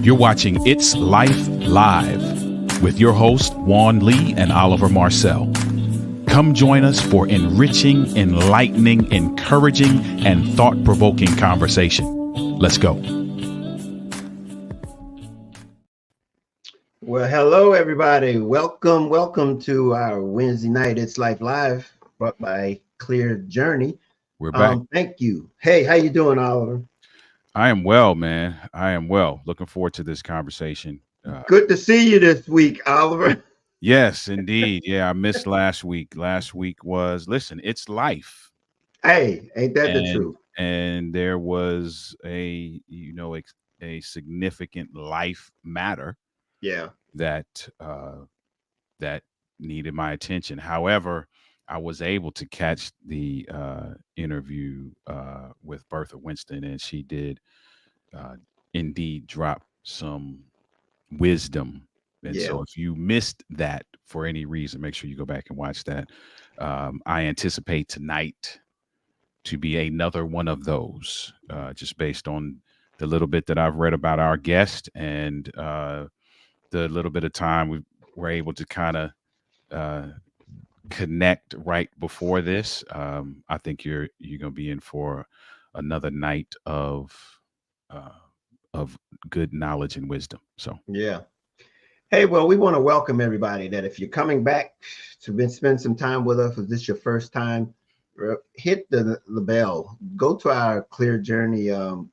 You're watching It's Life Live with your hosts, Juan Lee and Oliver Marcel. Come join us for enriching, enlightening, encouraging, and thought-provoking conversation. Let's go. Well, hello, everybody. Welcome to our Wednesday night It's Life Live, brought by Clear Journey. We're back. Thank you. Hey, how you doing, Oliver? I am well, man. I am well. Looking forward to this conversation. Good to see you this week, Oliver. Yes, indeed. Yeah, I missed last week. Last week was, listen, it's life. Hey, ain't that the And truth? and there was a significant life matter Yeah. that that needed my attention. However, I was able to catch the interview with Bertha Winston, and she did indeed drop some wisdom. And Yeah. so, if you missed that for any reason, make sure you go back and watch that. I anticipate tonight to be another one of those, just based on the little bit that I've read about our guest and the little bit of time we were able to kind of connect right before this. I think you're gonna be in for another night uh, of good knowledge and wisdom. So Yeah. Hey, well, we want to welcome everybody that if you're coming back to spend some time with us, if this is your first time, hit the bell. Go to our Clear Journey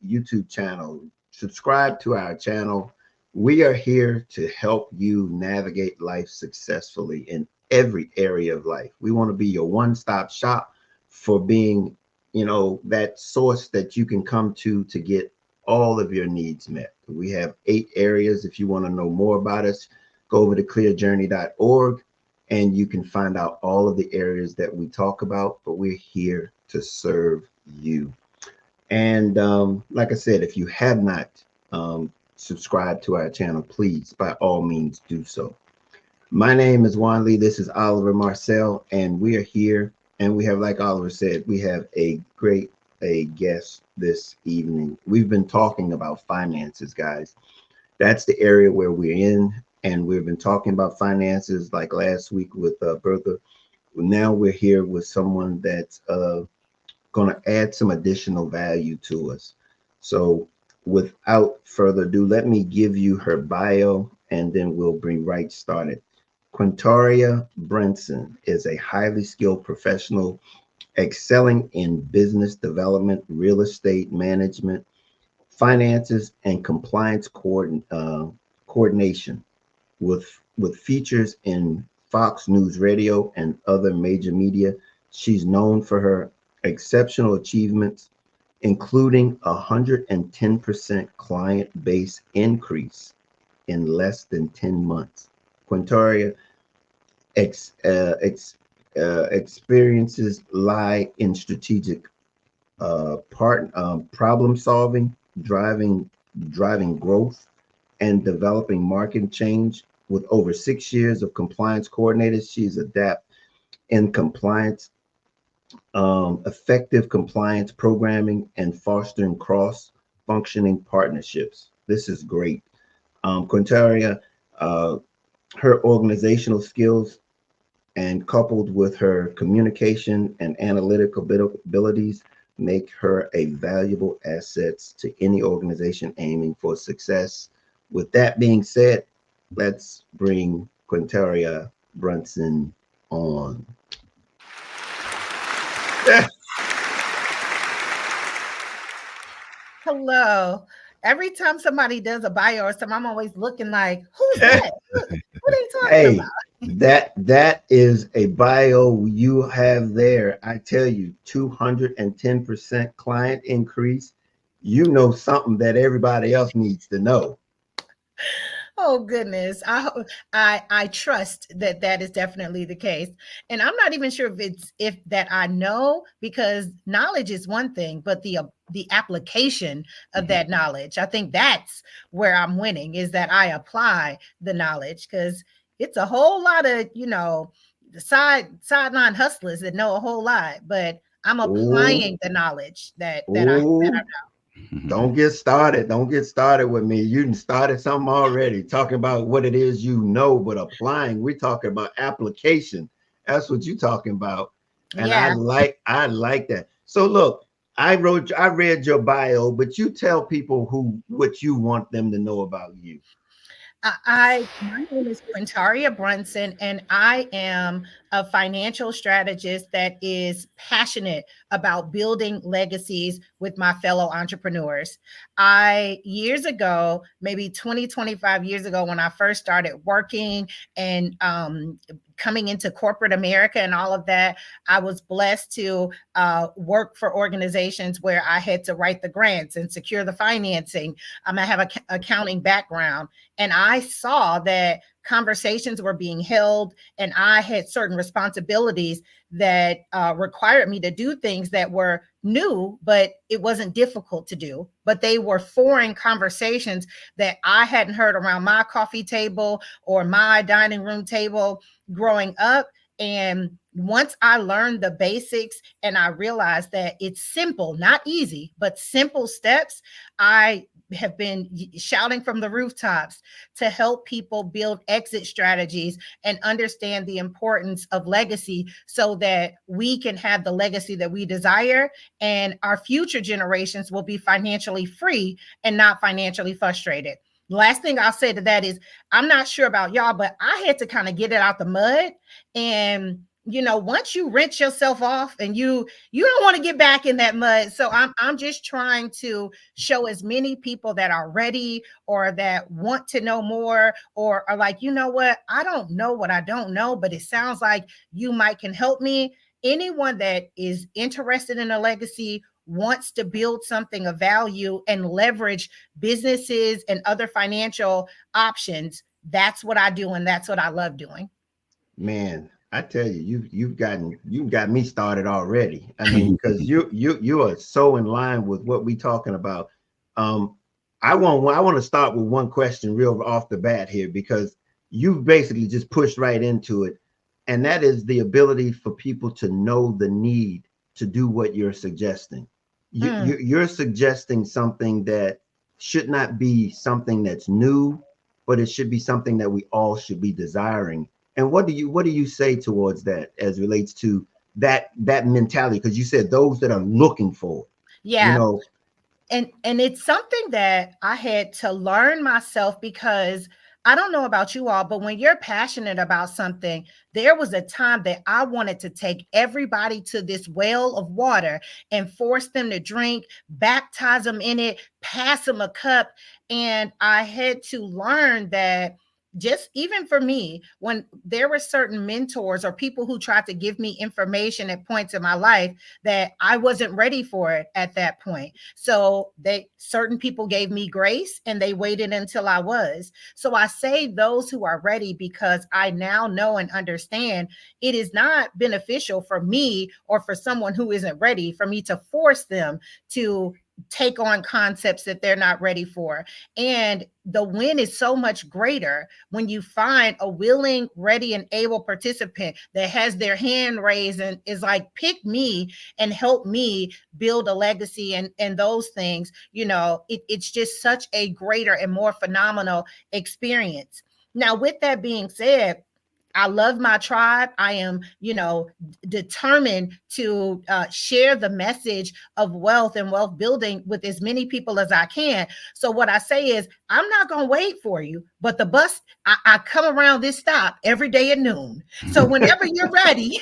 YouTube channel. Subscribe to our channel. We are here to help you navigate life successfully in every area of life. We want to be your one-stop shop for being, that source that you can come to get all of your needs met. We have 8 areas. If you want to know more about us, go over to clearjourney.org and you can find out all of the areas that we talk about, but we're here to serve you. And like I said, if you have not subscribed to our channel, please, by all means, do so. My name is Juan Lee. This is Oliver Marcel, and we are here. And we have, like Oliver said, we have a guest this evening. We've been talking about finances, guys. That's the area where we're in, and we've been talking about finances like last week with Bertha. Now we're here with someone that's going to add some additional value to us. So without further ado, let me give you her bio, and then we'll bring right started. Quintaria Brunson is a highly skilled professional excelling in business development, real estate management, finances, and compliance coordination with features in Fox News Radio and other major media. She's known for her exceptional achievements, including 110% client base increase in less than 10 months. Quintaria experiences lie in strategic problem solving, driving growth, and developing market change. With over 6 years of compliance coordinators, she's adept in compliance, effective compliance programming, and fostering cross-functioning partnerships. This is great. Quintaria, her organizational skills and coupled with her communication and analytical abilities make her a valuable asset to any organization aiming for success. With that being said, let's bring Quintaria Brunson on. Hello. Every time somebody does a bio or something, I'm always looking like, who's that? What are they talking about? That is a bio you have there. I tell you, 210% client increase. You know something that everybody else needs to know. Oh goodness. I trust that is definitely the case. And I'm not even sure if that I know, because knowledge is one thing, but the application of that knowledge, I think that's where I'm winning, is that I apply the knowledge, because it's a whole lot of, the sideline hustlers that know a whole lot, but I'm applying the knowledge that I know. Don't get started. Don't get started with me. You started something already, talking about what it is you know, but applying. We're talking about application. That's what you're talking about. And Yeah. I like that. So look, I read your bio, but you tell people what you want them to know about you. My name is Quintaria Brunson, and I am a financial strategist that is passionate about building legacies with my fellow entrepreneurs. Years ago, maybe 20, 25 years ago, when I first started working and coming into corporate America and all of that, I was blessed to work for organizations where I had to write the grants and secure the financing. I have an accounting background, and I saw that conversations were being held, and I had certain responsibilities that required me to do things that were new, but it wasn't difficult to do. But they were foreign conversations that I hadn't heard around my coffee table or my dining room table growing up. And once I learned the basics and I realized that it's simple, not easy, but simple steps, I have been shouting from the rooftops to help people build exit strategies and understand the importance of legacy so that we can have the legacy that we desire and our future generations will be financially free and not financially frustrated. Last thing I'll say to that is I'm not sure about y'all, but I had to kind of get it out the mud. And once you rinse yourself off and you don't want to get back in that mud. So I'm just trying to show as many people that are ready or that want to know more or are like, you know what, I don't know what I don't know, but it sounds like you might can help me. Anyone that is interested in a legacy, wants to build something of value and leverage businesses and other financial options, that's what I do and that's what I love doing. Man, I tell you, you've got me started already. I mean, because you are so in line with what we talking about. Um, I want to start with one question real off the bat here because you've basically just pushed right into it, and that is the ability for people to know the need to do what you're suggesting. You're suggesting something that should not be something that's new, but it should be something that we all should be desiring. And what do you say towards that as relates to that mentality? Because you said those that are looking for it, you Yeah. know. And it's something that I had to learn myself because I don't know about you all, but when you're passionate about something, there was a time that I wanted to take everybody to this well of water and force them to drink, baptize them in it, pass them a cup. And I had to learn that just even for me, when there were certain mentors or people who tried to give me information at points in my life that I wasn't ready for it at that point. So certain people gave me grace and they waited until I was. So I say those who are ready because I now know and understand it is not beneficial for me or for someone who isn't ready for me to force them to take on concepts that they're not ready for. And the win is so much greater when you find a willing, ready, and able participant that has their hand raised and is like, pick me and help me build a legacy and those things. It's just such a greater and more phenomenal experience. Now, with that being said, I love my tribe. I am, determined to share the message of wealth and wealth building with as many people as I can. So what I say is, I'm not going to wait for you, but the bus, I come around this stop every day at noon. So whenever you're ready,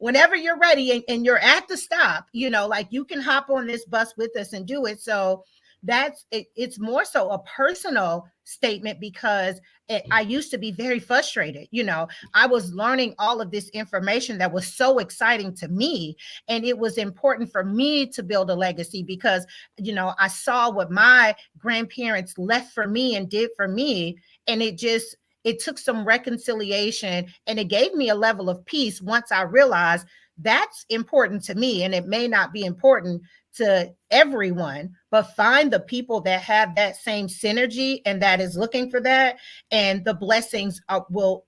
whenever you're ready and you're at the stop, like you can hop on this bus with us and do it. So that's it. It's more so a personal statement because I used to be very frustrated. I was learning all of this information that was so exciting to me. And it was important for me to build a legacy because, I saw what my grandparents left for me and did for me. And it took some reconciliation and it gave me a level of peace once I realized that's important to me. And it may not be important to everyone, but find the people that have that same synergy and that is looking for that, and the blessings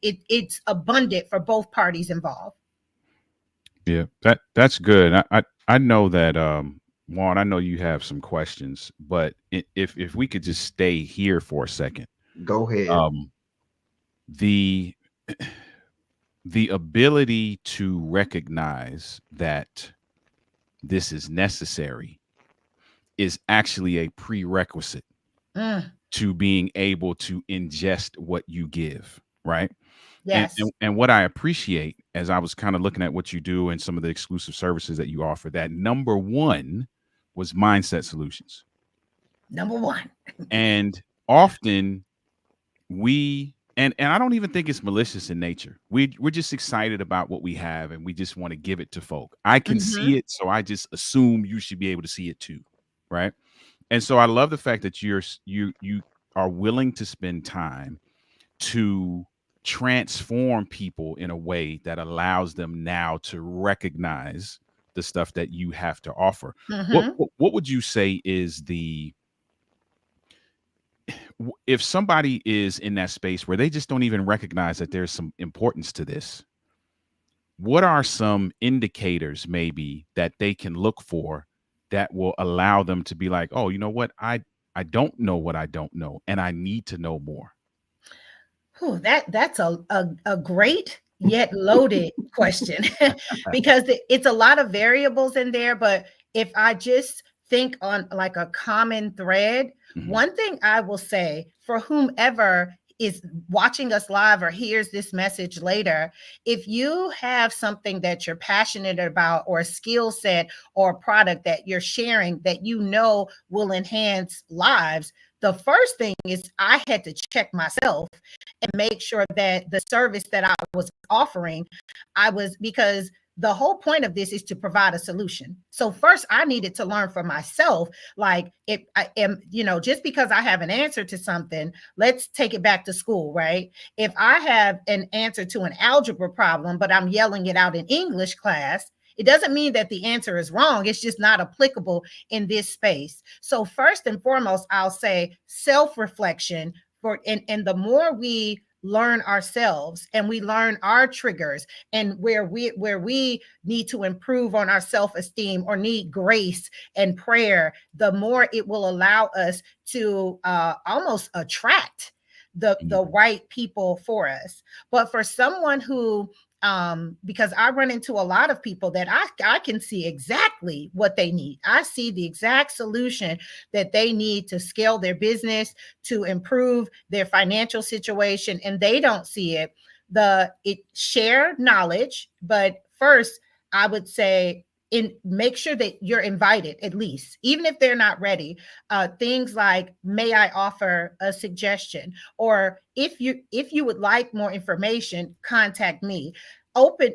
it's abundant for both parties involved. Yeah, that's good. I know that Juan, I know you have some questions, but if we could just stay here for a second, Go ahead. um, the the ability to recognize that this is necessary is actually a prerequisite Mm, to being able to ingest what you give, right? And, yes. and what I appreciate as I was kind of looking at what you do and some of the exclusive services that you offer, that number one was mindset solutions. Number one. And often and I don't even think it's malicious in nature. We're just excited about what we have and we just want to give it to folk. I can Hmm. see it, so I just assume you should be able to see it too, right? And so I love the fact that you are willing to spend time to transform people in a way that allows them now to recognize the stuff that you have to offer. Hmm. What would you say is if somebody is in that space where they just don't even recognize that there's some importance to this, what are some indicators maybe that they can look for that will allow them to be like, oh, you know what, I don't know what I don't know and I need to know more. Whew, that's a great yet loaded question because it's a lot of variables in there. But if I just think on like a common thread, Mhm. one thing I will say for whomever is watching us live or hears this message later, if you have something that you're passionate about or a skill set or a product that you're sharing that you know will enhance lives, the first thing is I had to check myself and make sure that the service that I was offering, because the whole point of this is to provide a solution. So first I needed to learn for myself, like if I am, just because I have an answer to something, let's take it back to school, right? If I have an answer to an algebra problem, but I'm yelling it out in English class, it doesn't mean that the answer is wrong. It's just not applicable in this space. So first and foremost, I'll say self-reflection and the more we learn ourselves and we learn our triggers and where we need to improve on our self-esteem or need grace and prayer, the more it will allow us to almost attract the Mhm. right people for us. But for someone who because I run into a lot of people that I can see exactly what they need. I see the exact solution that they need to scale their business, to improve their financial situation, and they don't see it. It share knowledge, but first I would say make sure that you're invited, at least even if they're not ready. Things like, may I offer a suggestion, or if you would like more information, contact me.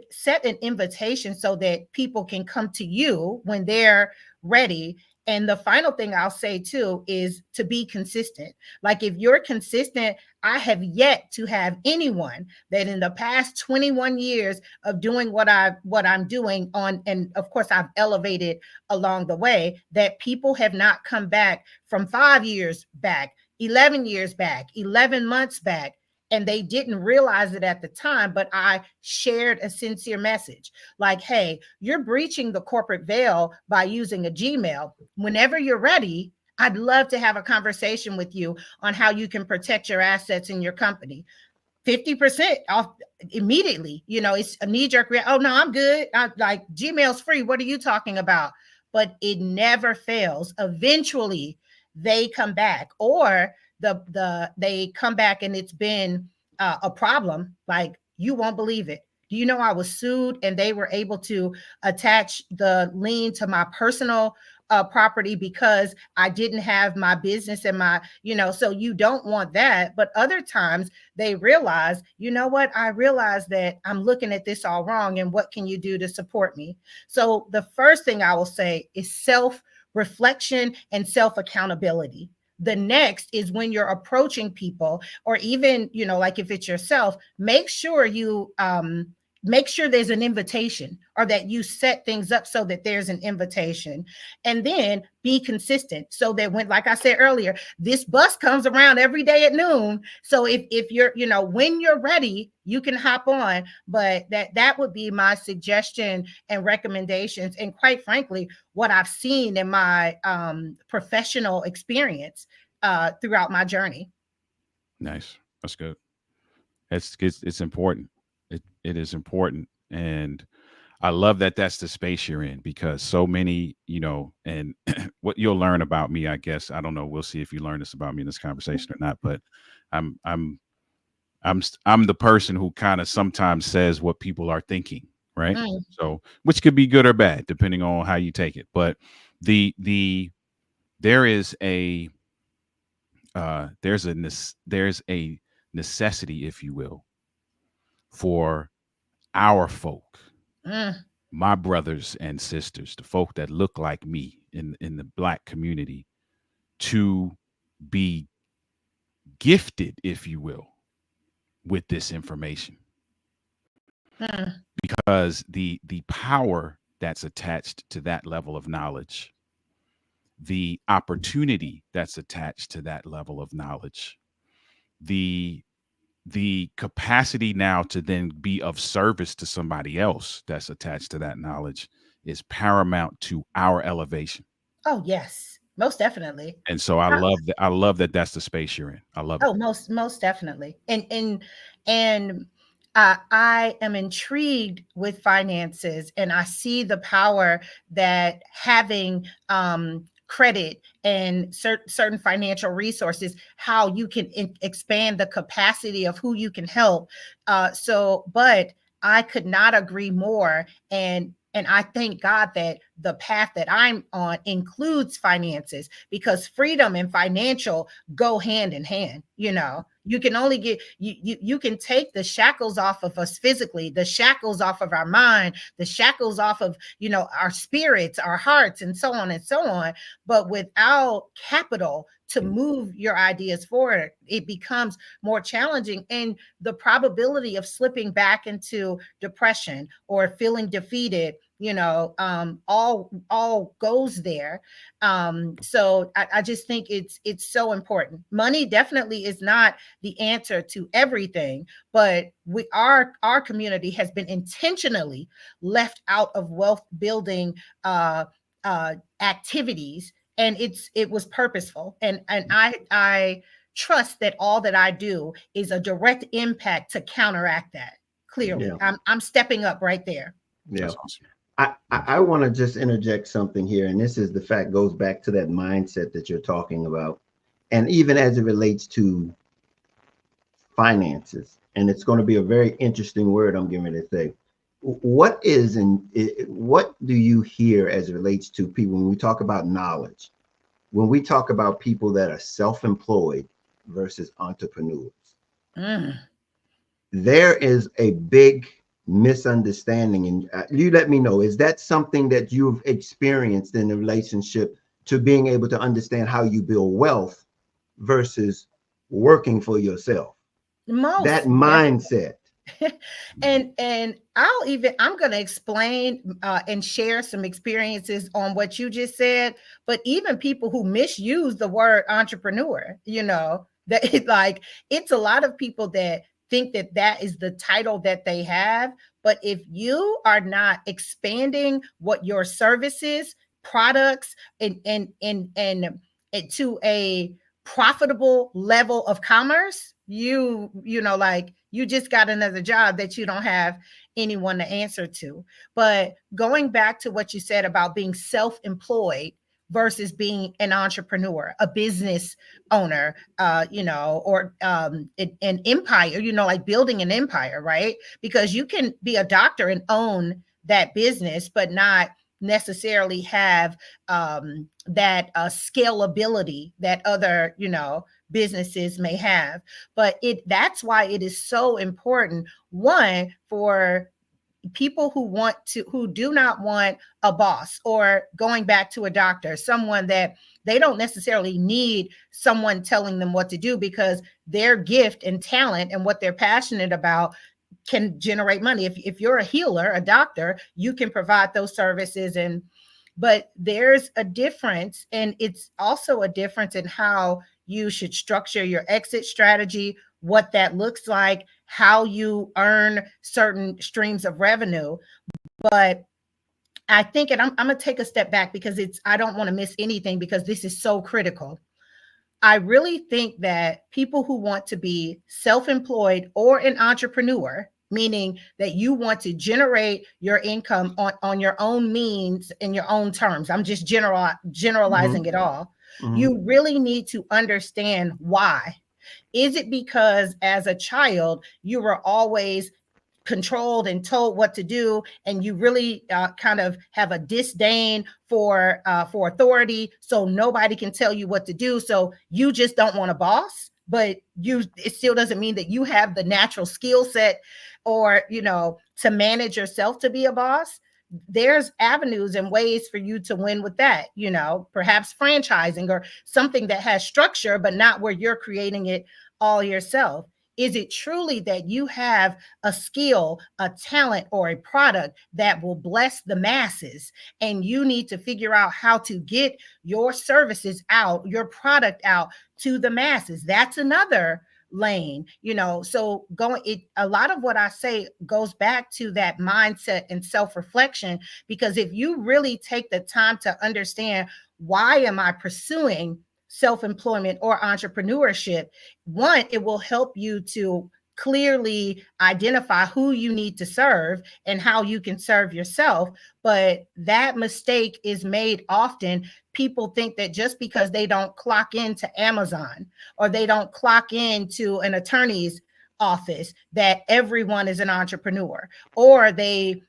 Set an invitation so that people can come to you when they're ready. And the final thing I'll say too is to be consistent. Like if you're consistent, I have yet to have anyone that in the past 21 years of doing what I'm doing on, and of course I've elevated along the way, that people have not come back from 5 years back, 11 years back, 11 months back, and they didn't realize it at the time, but I shared a sincere message like, hey, you're breaching the corporate veil by using a Gmail. Whenever you're ready, I'd love to have a conversation with you on how you can protect your assets in your company. 50% off immediately. It's a knee jerk reaction. Oh, no, I'm good. Like, Gmail's free. What are you talking about? But it never fails. Eventually, they come back, or they come back and it's been a problem. Like, you won't believe it. Do you know I was sued and they were able to attach the lien to my personal property because I didn't have my business and so you don't want that. But other times they realize, you know what, I realize that I'm looking at this all wrong, and what can you do to support me? So the first thing I will say is self reflection and self accountability. The next is when you're approaching people, or even, like if it's yourself, make sure make sure there's an invitation, or that you set things up so that there's an invitation, and then be consistent so that when, like I said earlier, this bus comes around every day at noon. So if you're, when you're ready, you can hop on. But that would be my suggestion and recommendations. And quite frankly, what I've seen in my professional experience throughout my journey. Nice. That's good. It's important. It is important. And I love that that's the space you're in, because so many, and what you'll learn about me, I guess, I don't know. We'll see if you learn this about me in this conversation or not, but I'm, I'm, I'm the person who kind of sometimes says what people are thinking. Right. Mm. So, which could be good or bad, depending on how you take it. But there is a, there's a necessity, if you will, for our folk, Mm. my brothers and sisters, the folk that look like me in the Black community, to be gifted, if you will, with this information, Mm. because the power that's attached to that level of knowledge, the opportunity that's attached to that level of knowledge, the capacity now to then be of service to somebody else that's attached to that knowledge is paramount to our elevation. Oh, yes, most definitely. And so I love that. I love that that's the space you're in. I love it. Oh, most definitely. And I am intrigued with finances, and I see the power that having credit and certain financial resources, how you can expand the capacity of who you can help. But I could not agree more. And I thank God that the path that I'm on includes finances, because freedom and financial go hand in hand. You can only get you can take the shackles off of us physically, the shackles off of our mind, the shackles off of our spirits, our hearts, and so on and so on. But without capital to move your ideas forward, it becomes more challenging, and the probability of slipping back into depression or feeling defeated, all goes there. So I just think it's so important. Money definitely is not the answer to everything, but our community has been intentionally left out of wealth building activities, and it was purposeful. And I trust that all that I do is a direct impact to counteract that. Clearly, Yeah. I'm stepping up right there. Yeah. That's awesome. I want to just interject something here, and this is the fact, goes back to that mindset that you're talking about, and even as it relates to finances. And it's going to be a very interesting word I'm getting ready to say. What do you hear as it relates to people when we talk about knowledge, when we talk about people that are self-employed versus entrepreneurs? Mm. There is a big misunderstanding, and you let me know, is that something that you've experienced in the relationship to being able to understand how you build wealth versus working for yourself? That mindset. And I'm going to explain and share some experiences on what you just said. But even people who misuse the word entrepreneur, that it's a lot of people that think that is the title that they have. But if you are not expanding what your services, products, and to a profitable level of commerce, you just got another job that you don't have anyone to answer to. But going back to what you said about being self-employed versus being an entrepreneur, a business owner, or an empire, like building an empire, right? Because you can be a doctor and own that business, but not necessarily have that scalability that other, businesses may have. But that's why it is so important, one, for people who do not want a boss, or going back to a doctor, someone that they don't necessarily need someone telling them what to do, because their gift and talent and what they're passionate about can generate money. If you're a healer, a doctor, you can provide those services. But there's a difference, and it's also a difference in how you should structure your exit strategy, what that looks like, how you earn certain streams of revenue. But I think, and I'm going to take a step back because I don't want to miss anything because this is so critical. I really think that people who want to be self-employed or an entrepreneur, meaning that you want to generate your income on your own means in your own terms. I'm just generalizing it all. You really need to understand why. Is it because as a child, you were always controlled and told what to do, and you really kind of have a disdain for authority, so nobody can tell you what to do, so you just don't want a boss? But it still doesn't mean that you have the natural skill set or to manage yourself to be a boss. There's avenues and ways for you to win with that, perhaps franchising or something that has structure, but not where you're creating it all yourself. Is it truly that you have a skill, a talent, or a product that will bless the masses, and you need to figure out how to get your services out, your product out to the masses? That's another lane, so a lot of what I say goes back to that mindset and self-reflection, because if you really take the time to understand, why am I pursuing self-employment or entrepreneurship? One, it will help you to clearly identify who you need to serve and how you can serve yourself. But that mistake is made often. People think that just because they don't clock into Amazon or they don't clock into an attorney's office, that everyone is an entrepreneur, or they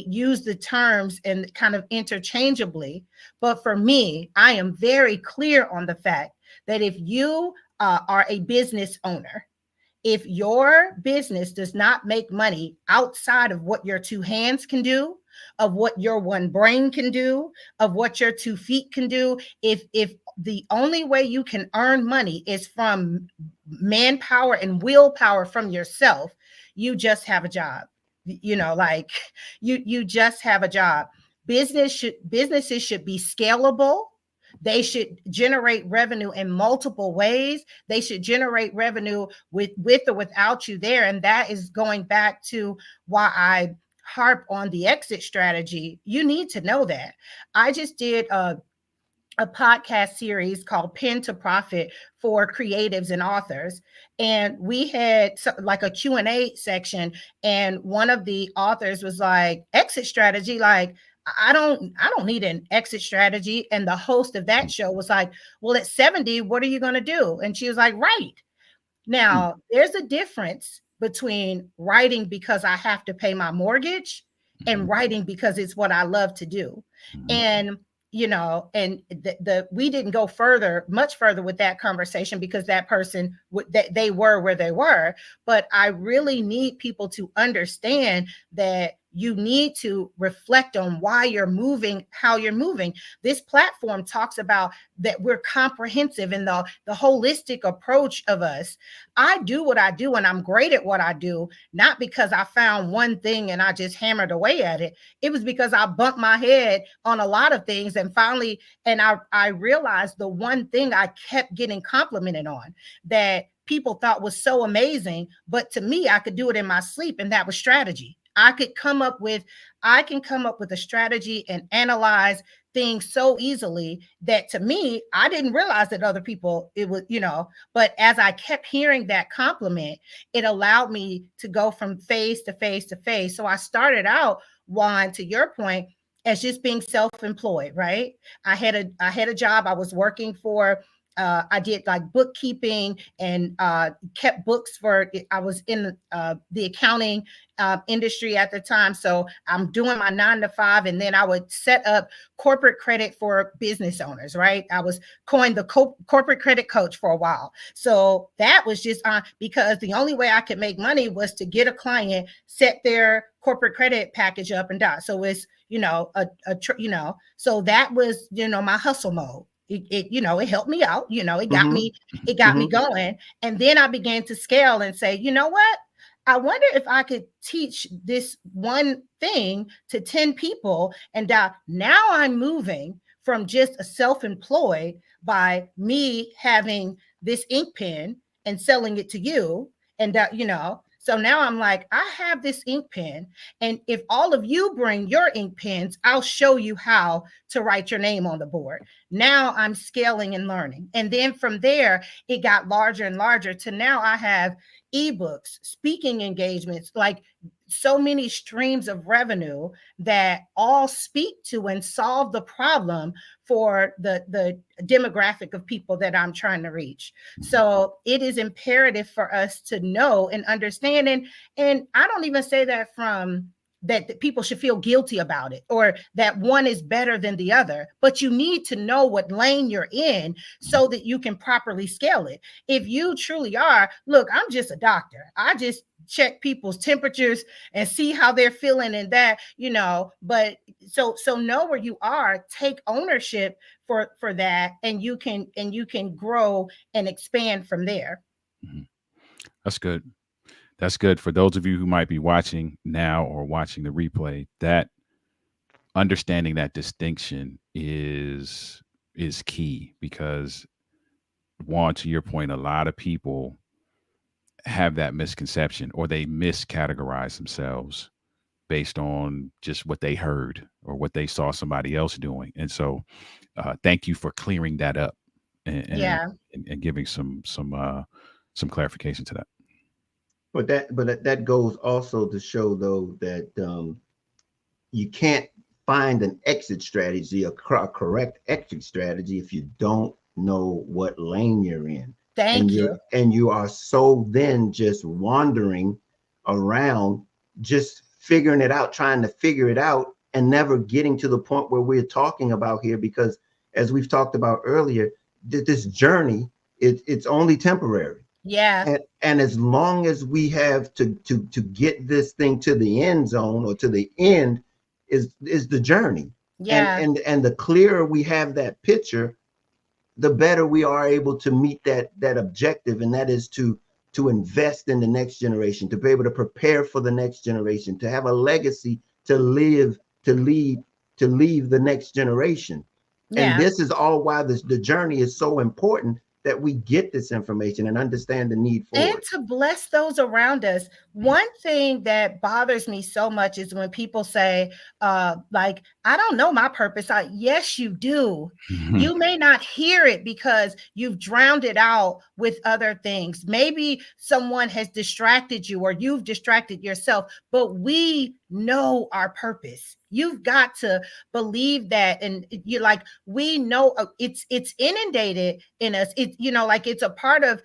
use the terms and kind of interchangeably. But for me, I am very clear on the fact that if you are a business owner, if your business does not make money outside of what your two hands can do, of what your one brain can do, of what your 2 feet can do, if the only way you can earn money is from manpower and willpower from yourself, you just have a job. Like you just have a job. Businesses should be scalable. They should generate revenue in multiple ways. They should generate revenue with or without you there. And that is going back to why I harp on the exit strategy. You need to know that. I just did a podcast series called Pen to Profit for creatives and authors. And we had like a Q&A section. And one of the authors was like, exit strategy, like, I don't need an exit strategy. And the host of that show was like, well, at 70, what are you going to do? And she was like, write. Now, there's a difference between writing because I have to pay my mortgage and writing because it's what I love to do. And we didn't go much further with that conversation because that person, they were where they were. But I really need people to understand that you need to reflect on why you're moving, how you're moving. This platform talks about that we're comprehensive in the holistic approach of us. I do what I do and I'm great at what I do, not because I found one thing and I just hammered away at it. It was because I bumped my head on a lot of things, and finally, I realized the one thing I kept getting complimented on that people thought was so amazing, but to me, I could do it in my sleep, and that was strategy. I can come up with a strategy and analyze things so easily that, to me, I didn't realize that other people, it was, but as I kept hearing that compliment, it allowed me to go from phase to phase to phase. So I started out, Juan, to your point, as just being self-employed, right? I had a job I was working for. I did like bookkeeping and kept books I was in the accounting industry at the time. So I'm doing my 9 to 5, and then I would set up corporate credit for business owners, right? I was coined the corporate credit coach for a while. So that was just because the only way I could make money was to get a client, set their corporate credit package up and down. So it's, so that was, my hustle mode. It helped me out, it got me going. And then I began to scale and say, you know what? I wonder if I could teach this one thing to 10 people. And now I'm moving from just a self-employed by me having this ink pen and selling it to you. And so now I'm like, I have this ink pen. And if all of you bring your ink pens, I'll show you how to write your name on the board. Now I'm scaling and learning. And then from there, it got larger and larger to now I have ebooks, speaking engagements, like so many streams of revenue that all speak to and solve the problem for the demographic of people that I'm trying to reach. So it is imperative for us to know and understand. And I don't even say that from that people should feel guilty about it or that one is better than the other, but you need to know what lane you're in so that you can properly scale it. If you truly are, look, I'm just a doctor. I just check people's temperatures and see how they're feeling and that, but so know where you are, take ownership for that, and you can grow and expand from there. Mhm. That's good. That's good for those of you who might be watching now or watching the replay. That understanding that distinction is key because, Juan, to your point, a lot of people have that misconception or they miscategorize themselves based on just what they heard or what they saw somebody else doing. And so, thank you for clearing that up and Yeah. and giving some clarification to that. But that goes also to show though that you can't find an exit strategy, a correct exit strategy, if you don't know what lane you're in. Thank you. And you are so then just wandering around, just figuring it out, trying to figure it out, and never getting to the point where we're talking about here. Because as we've talked about earlier, this journey, it's only temporary. Yeah. And as long as we have to get this thing to the end zone or to the end is the journey. Yeah. And the clearer we have that picture, the better we are able to meet that objective, and that is to invest in the next generation, to be able to prepare for the next generation, to have a legacy to leave the next generation. And Yeah. this is all why the journey is so important, that we get this information and understand the need for And it. to bless those around us. One thing that bothers me so much is when people say, like, I don't know my purpose. Yes, you do. You may not hear it because you've drowned it out with other things. Maybe someone has distracted you or you've distracted yourself, but we know our purpose. You've got to believe that. And you're like, we know it's inundated in us. Like it's a part of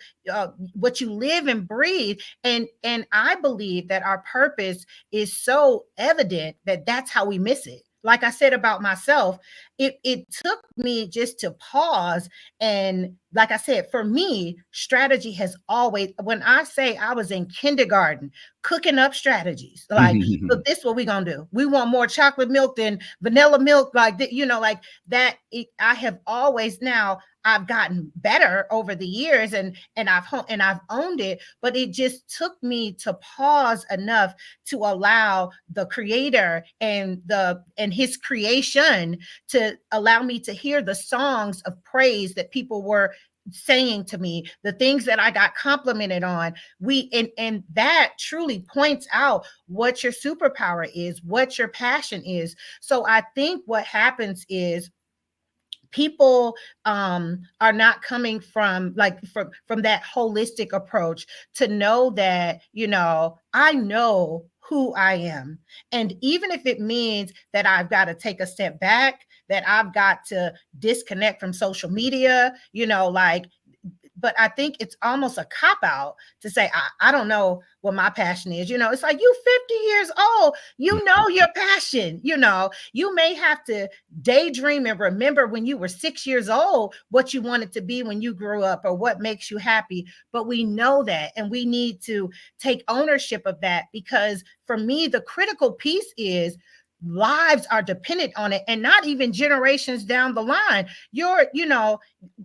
what you live and breathe. And I believe that our purpose is so evident that that's how we miss it. Like I said about myself, it took me just to pause. And like I said, for me, strategy has always, when I say I was in kindergarten cooking up strategies, like, look, this is what we're going to do. We want more chocolate milk than vanilla milk. Like, like that. I have always now, I've gotten better over the years and I've owned it, but it just took me to pause enough to allow the creator and his creation to allow me to hear the songs of praise that people were saying to me, the things that I got complimented on. And that truly points out what your superpower is, what your passion is. So I think what happens is people are not coming from that holistic approach to know that, I know who I am. And even if it means that I've got to take a step back, that I've got to disconnect from social media, but I think it's almost a cop out to say, I don't know what my passion is. It's like, you 50 years old, you know your passion. You may have to daydream and remember when you were 6 years old what you wanted to be when you grew up or what makes you happy. But we know that, and we need to take ownership of that, because for me, the critical piece is lives are dependent on it, and not even generations down the line.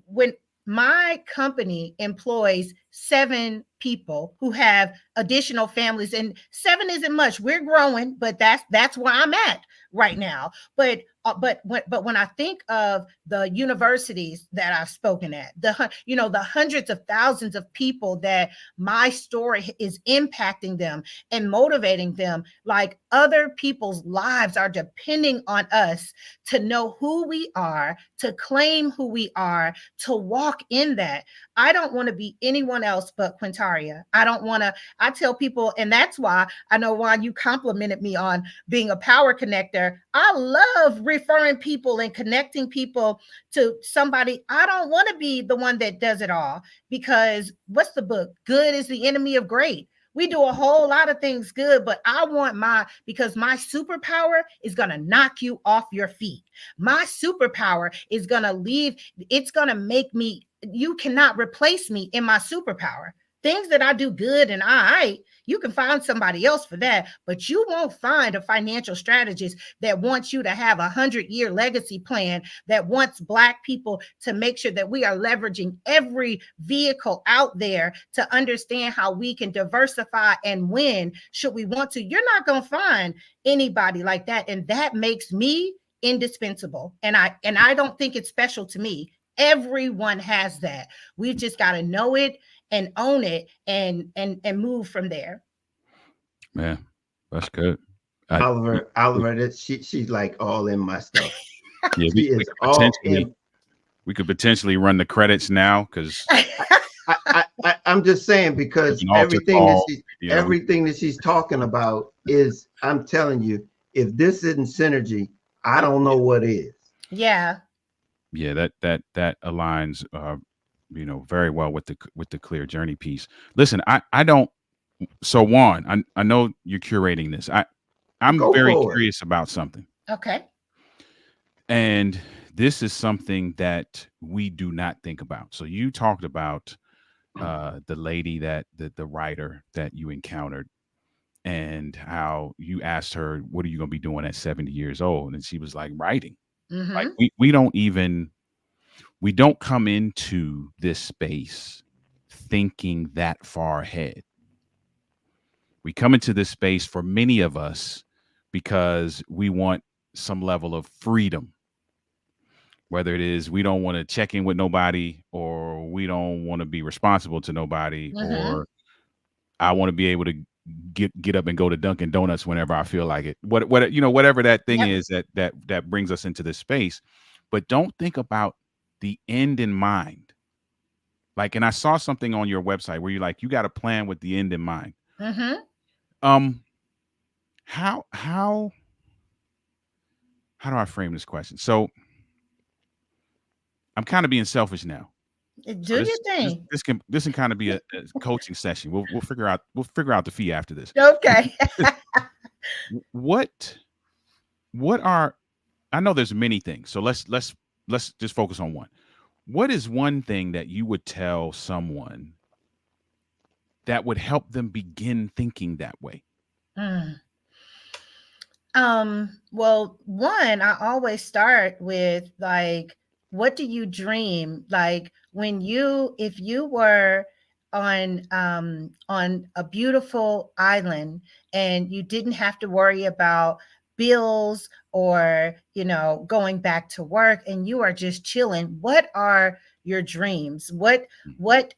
When my company employs 7 people who have additional families, and 7 isn't much. We're growing, but that's where I'm at right now. But when I think of the universities that I've spoken at, the hundreds of thousands of people that my story is impacting them and motivating them, like other people's lives are depending on us to know who we are, to claim who we are, to walk in that. I don't want to be anyone else but Quintaria. I don't want to. I tell people, and that's why I know why you complimented me on being a power connector. I love referring people and connecting people to somebody. I don't want to be the one that does it all, because what's the book? Good is the enemy of great. We do a whole lot of things good, but I want because my superpower is going to knock you off your feet. My superpower is going to it's going to make me, you cannot replace me in my superpower. Things that I do good and you can find somebody else for that, but you won't find a financial strategist that wants you to have 100-year legacy plan, that wants Black people to make sure that we are leveraging every vehicle out there to understand how we can diversify and win should we want to. You're not going to find anybody like that. And that makes me indispensable. And I don't think it's special to me. Everyone has that. We've just got to know it and own it and move from there. Man, that's good. Oliver, she's like all in my stuff. Yeah, She is all in. We could potentially run the credits now, because I'm just saying, because everything that she's talking about is, I'm telling you, if this isn't synergy, I don't know what is. Yeah. Yeah, that aligns very well with the clear journey piece. Listen, I don't. So Juan, I know you're curating this. I'm very curious about something. Okay. And this is something that we do not think about. So you talked about the lady that the writer that you encountered, and how you asked her, what are you going to be doing at 70 years old? And she was like, writing. Mm-hmm. Like we don't come into this space thinking that far ahead. We come into this space, for many of us, because we want some level of freedom. Whether it is we don't want to check in with nobody, or we don't want to be responsible to nobody, Mm-hmm. or I want to be able to get up and go to Dunkin' Donuts whenever I feel like it. Whatever that thing is that brings us into this space. But don't think about the end in mind. Like, and I saw something on your website where you're like, you got a plan with the end in mind. Mm-hmm. How do I frame this question? So I'm kind of being selfish now. Do your thing. This can kind of be a coaching session. We'll figure out the fee after this. Okay. What are, I know there's many things. So let's just focus on one. What is one thing that you would tell someone that would help them begin thinking that way? Well, one, I always start with, like, what do you dream? Like, if you were on a beautiful island and you didn't have to worry about bills or going back to work, and you are just chilling, what are your dreams? What like,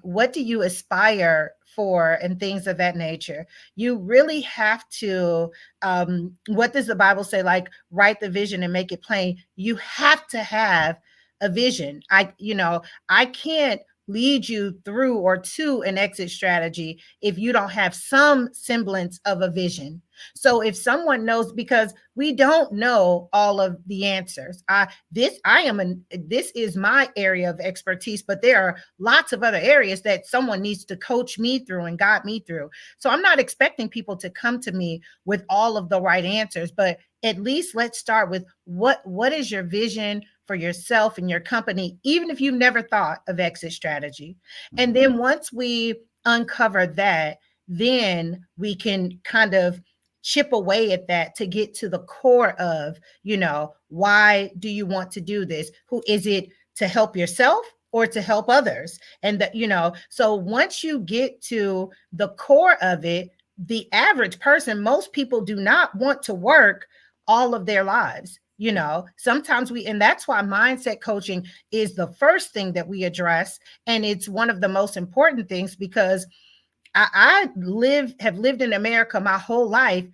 what do you aspire for, and things of that nature? You really have to, what does the Bible say? Like, write the vision and make it plain. You have to have a vision. I can't lead you through or to an exit strategy if you don't have some semblance of a vision. So if someone knows, because we don't know all of the answers. This is my area of expertise, but there are lots of other areas that someone needs to coach me through and guide me through. So I'm not expecting people to come to me with all of the right answers, but at least let's start with what is your vision for yourself and your company, even if you've never thought of exit strategy. And then once we uncover that, then we can kind of chip away at that to get to the core of, why do you want to do this? Who is it, to help yourself or to help others? And that, so once you get to the core of it, the average person, most people do not want to work all of their lives. Sometimes and that's why mindset coaching is the first thing that we address. And it's one of the most important things, because I have lived in America my whole life.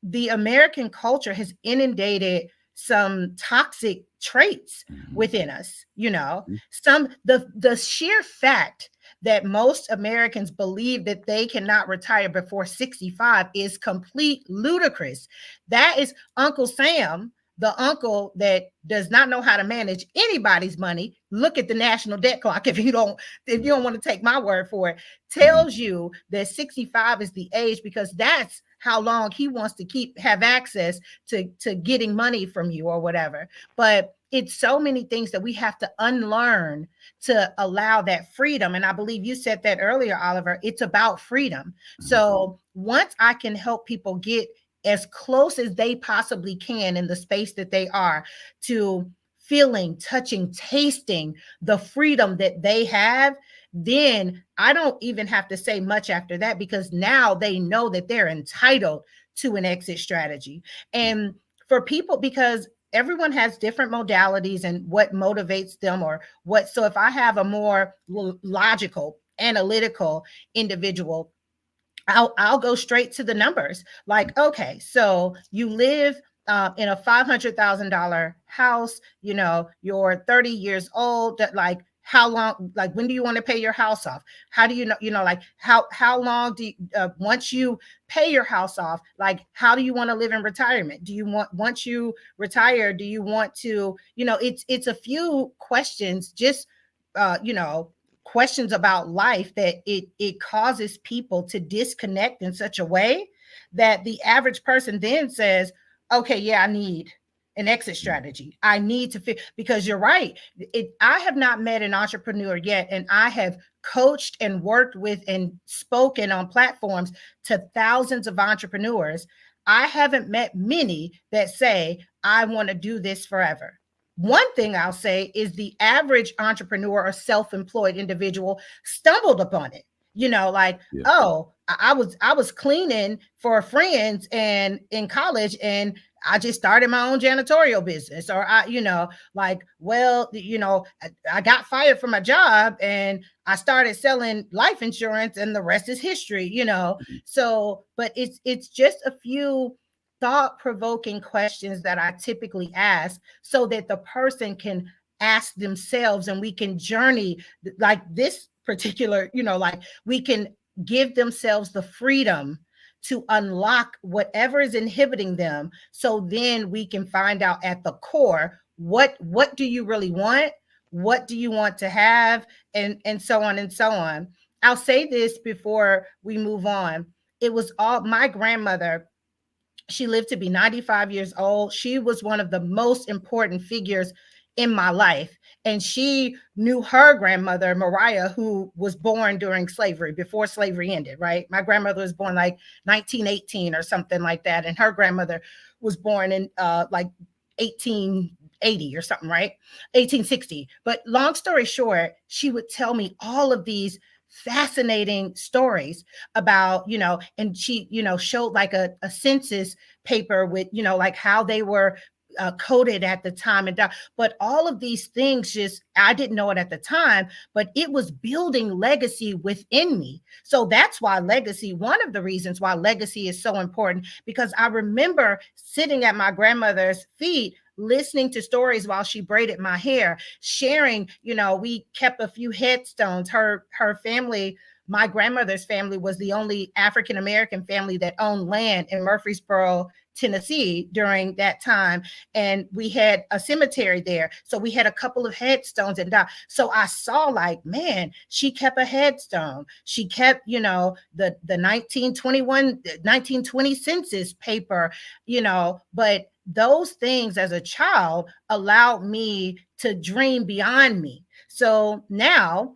The American culture has inundated some toxic traits within us. The sheer fact that most Americans believe that they cannot retire before 65 is complete ludicrous. That is Uncle Sam, the uncle that does not know how to manage anybody's money. Look at the national debt clock. If you don't want to take my word for it, tells you that 65 is the age, because that's how long he wants to have access to getting money from you or whatever. But it's so many things that we have to unlearn to allow that freedom. And I believe you said that earlier, Oliver. It's about freedom. So once I can help people get as close as they possibly can in the space that they are to feeling, touching, tasting the freedom that they have, then I don't even have to say much after that, because now they know that they're entitled to an exit strategy. And for people, because everyone has different modalities and what motivates them or what. So if I have a more logical, analytical individual, I'll go straight to the numbers. Like, okay, so you live in a $500,000 house, you're 30 years old. That, like, how long, like, when do you want to pay your house off? How do you know, like, how long do you, once you pay your house off, like, how do you want to live in retirement? Do you once you retire, do you want to, it's a few questions, just, questions about life, that it causes people to disconnect in such a way that the average person then says, okay, yeah, I need an exit strategy. I need to because you're right. I have not met an entrepreneur yet, and I have coached and worked with and spoken on platforms to thousands of entrepreneurs. I haven't met many that say, I want to do this forever. One thing I'll say is the average entrepreneur or self-employed individual stumbled upon it. Like, oh, I was cleaning for friends and in college, and I just started my own janitorial business. Or like, well, I got fired from my job and I started selling life insurance, and the rest is history. So, but it's just a few thought-provoking questions that I typically ask, so that the person can ask themselves, and we can journey like this particular, like, we can give themselves the freedom to unlock whatever is inhibiting them. So then we can find out at the core, what do you really want? What do you want to have? And so on and so on. I'll say this before we move on. It was all my grandmother. She lived to be 95 years old. She was one of the most important figures in my life. And she knew her grandmother, Mariah, who was born during slavery, before slavery ended, right? My grandmother was born like 1918 or something like that. And her grandmother was born in like 1880 or something, right? 1860. But long story short, she would tell me all of these fascinating stories about, and she, showed like a census paper with, like how they were coded at the time. But all of these things, just, I didn't know it at the time, but it was building legacy within me. So that's why legacy, one of the reasons why legacy is so important, because I remember sitting at my grandmother's feet, listening to stories while she braided my hair, sharing, we kept a few headstones. Her family, my grandmother's family, was the only African-American family that owned land in Murfreesboro, Tennessee during that time. And we had a cemetery there. So we had a couple of headstones. And so I saw, like, man, she kept a headstone. She kept, the 1920 census paper, but those things as a child allowed me to dream beyond me. So now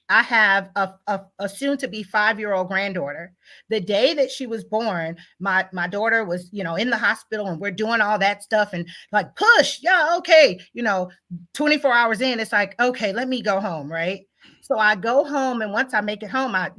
I have a soon to be 5-year-old granddaughter. The day that she was born, my daughter was, in the hospital, and we're doing all that stuff, and like, push, yeah, okay, 24 hours in, it's like, okay, let me go home, right? So I go home, and once I make it home, I,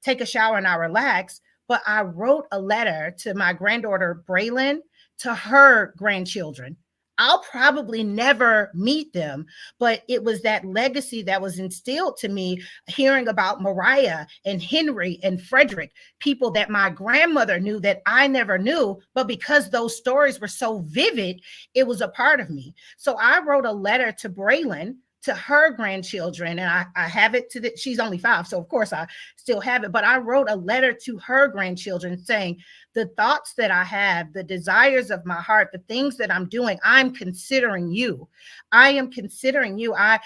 take a shower and I relax. But I wrote a letter to my granddaughter Braylon, to her grandchildren. I'll probably never meet them, but it was that legacy that was instilled to me, hearing about Mariah and Henry and Frederick, people that my grandmother knew that I never knew, but because those stories were so vivid, it was a part of me. So I wrote a letter to Braylon, to her grandchildren, and I have it she's only 5, so of course I still have it, but I wrote a letter to her grandchildren saying, the thoughts that I have, the desires of my heart, the things that I'm doing, I'm considering you. I am considering you. I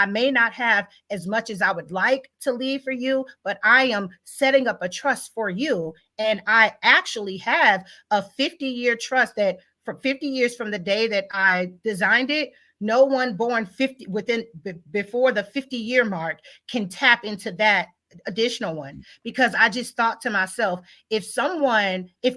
may not have as much as I would like to leave for you, but I am setting up a trust for you. And I actually have a 50-year trust that for 50 years from the day that I designed it, no one born before the 50-year mark can tap into that additional one, because I just thought to myself, if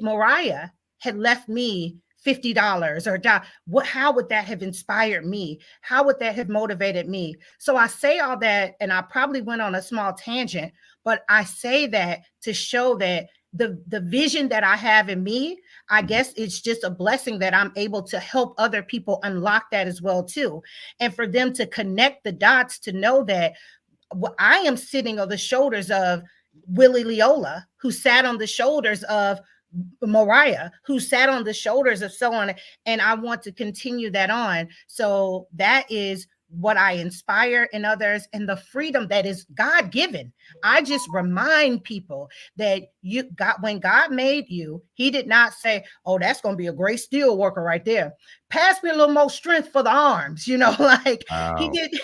Mariah had left me $50 or how would that have inspired me? How would that have motivated me? So I say all that, and I probably went on a small tangent, but I say that to show that the vision that I have in me, I guess it's just a blessing that I'm able to help other people unlock that as well too, and for them to connect the dots to know that I am sitting on the shoulders of Willie Leola, who sat on the shoulders of Mariah, who sat on the shoulders of so on, and I want to continue that on. So that is what I inspire in others, and the freedom that is God given. I just remind people that when God made you, He did not say, "Oh, that's going to be a great steel worker right there. Pass me a little more strength for the arms," like He Wow. did.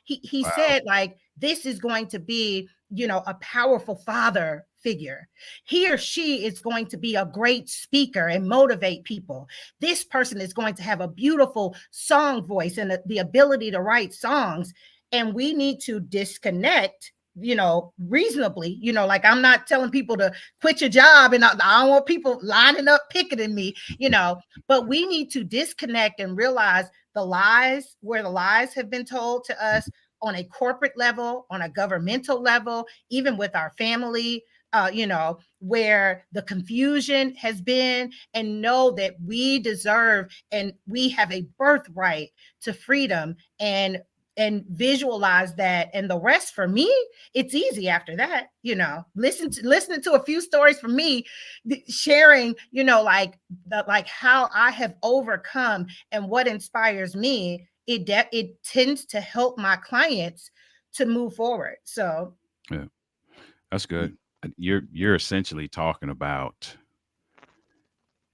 He Wow. said, like, this is going to be, a powerful father figure. He or she is going to be a great speaker and motivate people. This person is going to have a beautiful song voice and the ability to write songs. And we need to disconnect, reasonably, like, I'm not telling people to quit your job, and I don't want people lining up picketing me, but we need to disconnect and realize where the lies have been told to us on a corporate level, on a governmental level, even with our family, where the confusion has been, and know that we deserve and we have a birthright to freedom, and visualize that. And the rest, for me, it's easy after that. Listening to a few stories from me, sharing, like how I have overcome and what inspires me, it tends to help my clients to move forward. So Yeah, that's good. You're essentially talking about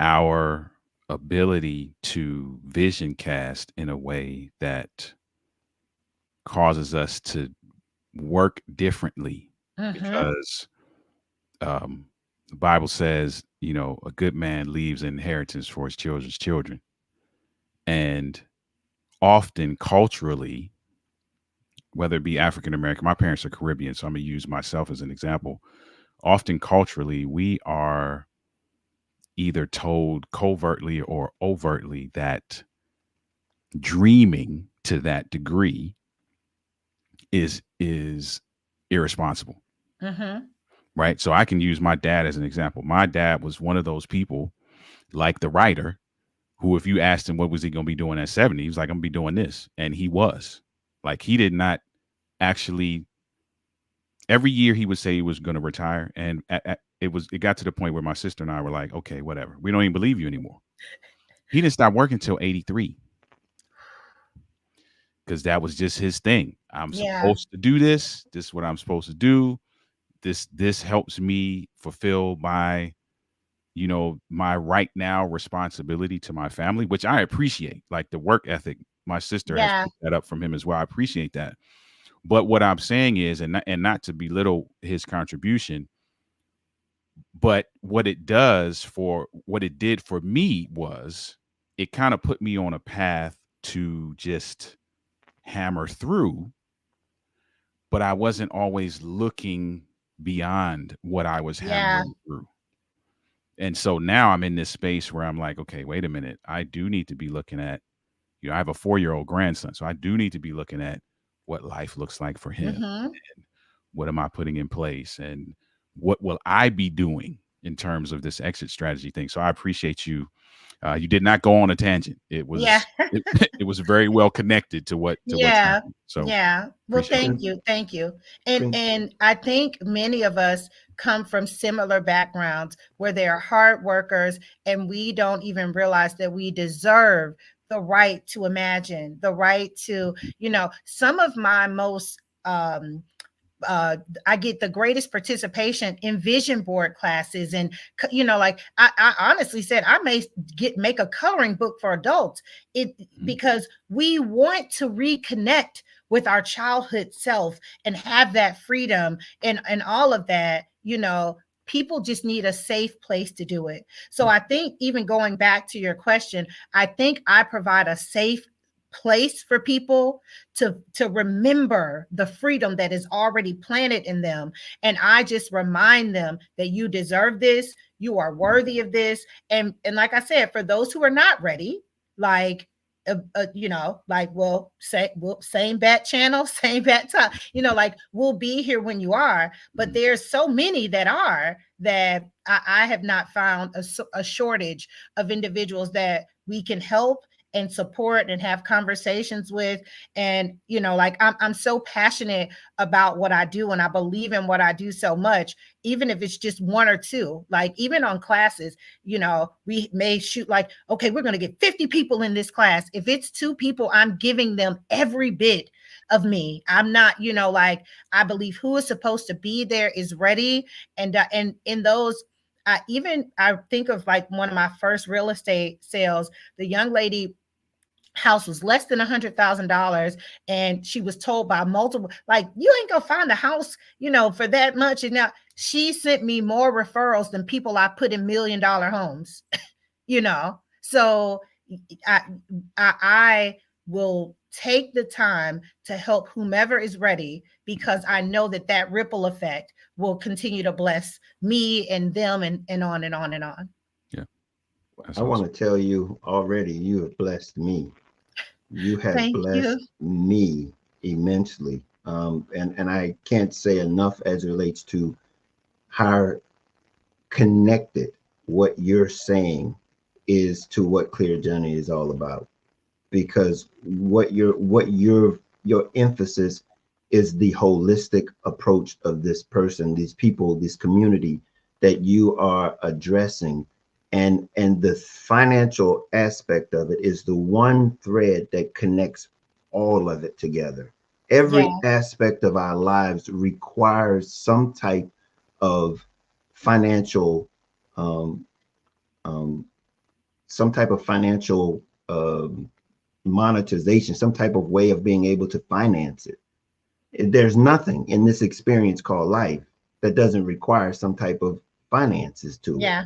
our ability to vision cast in a way that causes us to work differently, because the Bible says, a good man leaves an inheritance for his children's children. And often culturally, whether it be African American, my parents are Caribbean, so I'm going to use myself as an example. Often culturally, we are either told covertly or overtly that dreaming to that degree is irresponsible. Right? So I can use my dad as an example. My dad was one of those people, like the writer, who, if you asked him what was he going to be doing at 70, he was like, I'm going to be doing this. And he was. Like, he did not actually, every year he would say he was going to retire. And it got to the point where my sister and I were like, okay, whatever. We don't even believe you anymore. He didn't stop working until 83. Because that was just his thing. I'm supposed to do this. This is what I'm supposed to do. This helps me fulfill my, my right now responsibility to my family, which I appreciate. Like the work ethic, my sister has picked that up from him as well. I appreciate that. But what I'm saying is, and not to belittle his contribution, but what it did for me was it kind of put me on a path to just hammer through but I wasn't always looking beyond what I was Yeah. hammering through. And so now I'm in this space where I'm like, okay, wait a minute. I do need to be looking at, I have a 4-year-old grandson. So I do need to be looking at what life looks like for him. Mm-hmm. What am I putting in place? And what will I be doing in terms of this exit strategy thing? So I appreciate you. You did not go on a tangent. It Yeah. was it was very well connected to what's Yeah. happening. So Yeah. Well, appreciate thank that. you. Thank you. And Quin- and I think many of us come from similar backgrounds where they are hard workers and we don't even realize that we deserve the right to imagine, the right to, some of my most I get the greatest participation in vision board classes, and like I honestly said I may make a coloring book for adults, because we want to reconnect with our childhood self and have that freedom and all of that. People just need a safe place to do it. So I think, even going back to your question, I think I provide a safe place for people to remember the freedom that is already planted in them. And I just remind them that you deserve this, you are worthy of this. And like I said, for those who are not ready, like like same bat channel, same bat time, like we'll be here when you are. But there's so many that are, that I have not found a shortage of individuals that we can help and support and have conversations with. And like I'm so passionate about what I do, and I believe in what I do so much, even if it's just one or two. Like, even on classes, we may shoot like, okay, we're going to get 50 people in this class. If it's 2 people, I'm giving them every bit of me. I'm not, like, I believe who is supposed to be there is ready. And in those, I think of like one of my first real estate sales. The young lady house was less than $100,000, and she was told by multiple, like, you ain't gonna find a house for that much. And now she sent me more referrals than people I put in $1 million homes. So I, I will take the time to help whomever is ready, because I know that ripple effect will continue to bless me and them, and on and on and on. Yeah. That's I want awesome. to tell you already, you have blessed me. You have Thank you. blessed me immensely. And I can't say enough as it relates to how connected what you're saying is to what Clear Journey is all about. Because your emphasis is the holistic approach of this person, these people, this community that you are addressing. And the financial aspect of it is the one thread that connects all of it together. Yeah. Every aspect of our lives requires some type of financial um, um, some type of financial monetization, some type of way of being able to finance it. There's nothing in this experience called life that doesn't require some type of finances to it. Yeah.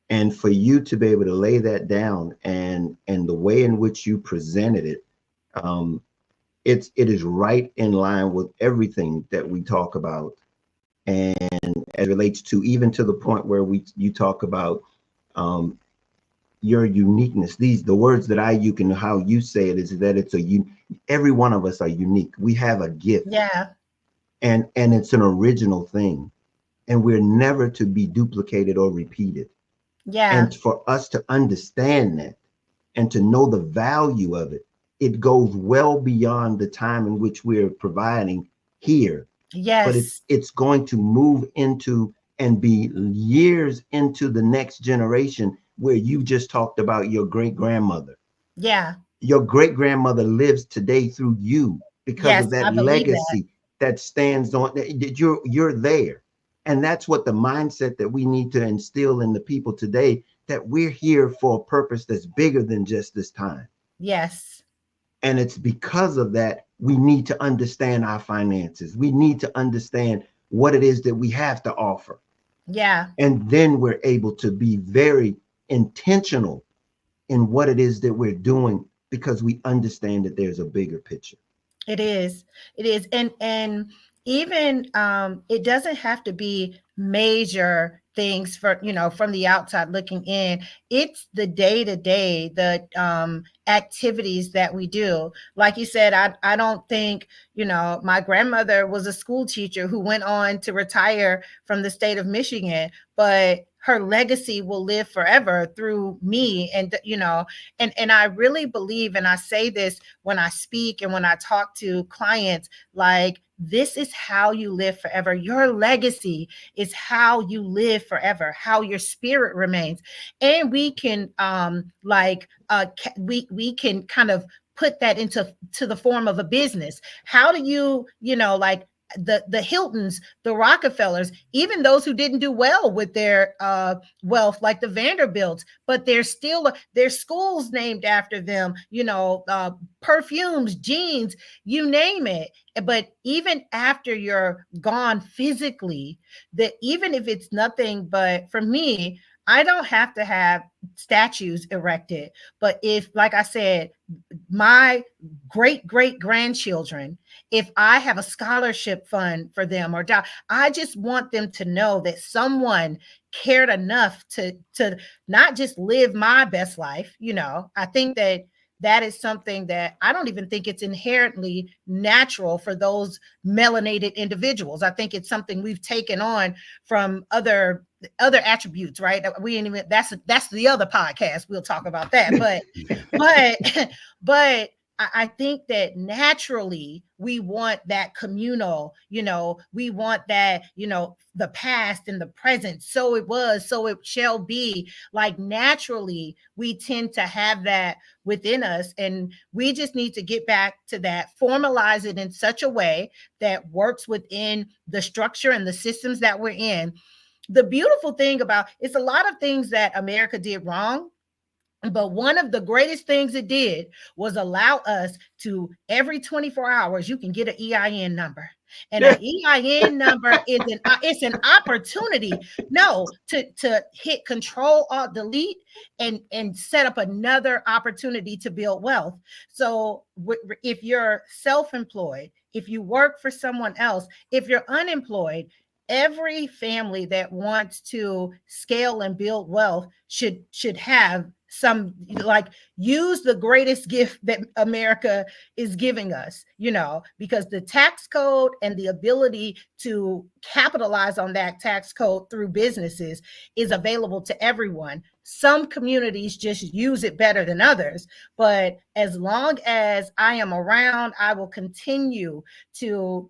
And for you to be able to lay that down, and the way in which you presented it, um, it is right in line with everything that we talk about, and as it relates to, even to the point where you talk about um, your uniqueness. The words that I use and how you say it is that every one of us are unique. We have a gift, Yeah. and it's an original thing, and we're never to be duplicated or repeated. Yeah. And for us to understand that and to know the value of it, it goes well beyond the time in which we're providing here, but Yes. it's going to move into and be years into the next generation, where you just talked about your great grandmother. Yeah. Your great grandmother lives today through you, because Yes, of that I believe that. legacy that stands on that. You're there. And that's what the mindset that we need to instill in the people today, that we're here for a purpose that's bigger than just this time. Yes. And it's because of that, we need to understand our finances. We need to understand what it is that we have to offer. Yeah. And then we're able to be very intentional in what it is that we're doing, because we understand that there's a bigger picture. It is. It is. And even it doesn't have to be major things for, from the outside looking in. It's the day to day, the activities that we do. Like you said, I don't think, my grandmother was a school teacher who went on to retire from the state of Michigan, but her legacy will live forever through me. And and I really believe, and I say this when I speak and when I talk to clients, like, this is how you live forever. Your legacy is how you live forever, how your spirit remains. And we can we can kind of put that into the form of a business. How do you, like the Hiltons, the Rockefellers, even those who didn't do well with their wealth, like the Vanderbilts, but there's schools named after them, perfumes, jeans, you name it. But even after you're gone physically, that even if it's nothing, but for me, I don't have to have statues erected. But if, like I said, my great grandchildren, if I have a scholarship fund for them, I just want them to know that someone cared enough to not just live my best life. I think that is something that I don't even think it's inherently natural for those melanated individuals. I think it's something we've taken on from other attributes, right? We ain't even, that's the other podcast. We'll talk about that. But I think that naturally we want that communal, we want that, the past and the present. So it was, so it shall be. Like, naturally, we tend to have that within us. And we just need to get back to that, formalize it in such a way that works within the structure and the systems that we're in. The beautiful thing about it's a lot of things that America did wrong, but one of the greatest things it did was allow us to, every 24 hours, you can get an EIN number. And an EIN number is it's an opportunity, to hit Control Alt Delete and set up another opportunity to build wealth. So if you're self-employed, if you work for someone else, if you're unemployed, every family that wants to scale and build wealth should have some, like, use the greatest gift that America is giving us, because the tax code and the ability to capitalize on that tax code through businesses is available to everyone. Some communities just use it better than others, but as long as I am around, I will continue to